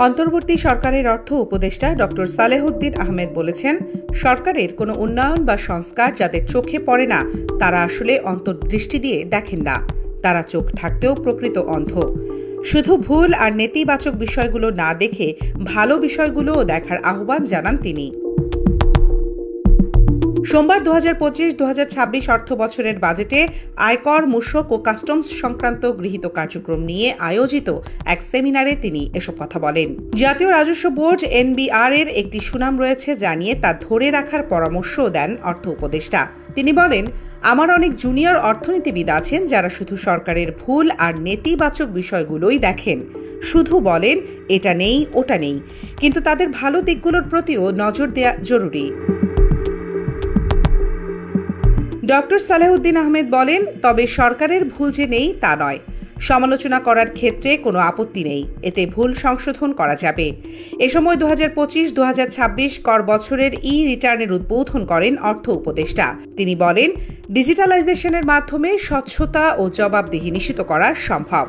অন্তর্বর্তী সরকারের অর্থ উপদেষ্টা ডক্টর সালেহউদ্দিন আহমেদ বলেছেন, সরকারের কোনো উন্নয়ন বা সংস্কার যাদের চোখে পড়ে না তারা আসলে অন্তর্দৃষ্টি দিয়ে দেখেন না। তারা চোখ থাকতেও প্রকৃত অন্ধ। শুধু ভুল আর নেতিবাচক বিষয়গুলো না দেখে ভালো বিষয়গুলোও দেখার আহ্বান জানান তিনি। সোমবার 2025-2026 অর্থ বছরের বাজেটে আয়কর, মূসক ও কাস্টমস সংক্রান্ত গৃহীত কার্যক্রম নিয়ে আয়োজিত এক সেমিনারে তিনি এসব কথা বলেন। জাতীয় রাজস্ব বোর্ড NBR এর একটি সুনাম রয়েছে জানিয়ে তা ধরে রাখার পরামর্শও দেন অর্থ উপদেষ্টা। তিনি বলেন, আমার অনেক জুনিয়র অর্থনীতিবিদ আছেন যারা শুধু সরকারের ভুল আর নেতিবাচক বিষয়গুলোই দেখেন, শুধু বলেন এটা নেই ওটা নেই, কিন্তু তাদের ভালো দিকগুলোর প্রতিও নজর দেওয়া জরুরি। ডক্টর সালেহউদ্দিন আহমেদ বলেন, তবে সরকারের ভুল যে নেই তা নয়। সমালোচনা করার ক্ষেত্রে কোনো আপত্তি নেই, এতে ভুল সংশোধন করা যাবে। এ সময় 2025-2026 কর বছরের রিটার্নের উদ্বোধন করেন অর্থ উপদেষ্টা। তিনি বলেন, ডিজিটালাইজেশনের মাধ্যমে স্বচ্ছতা ও জবাবদিহি নিশ্চিত করা সম্ভব।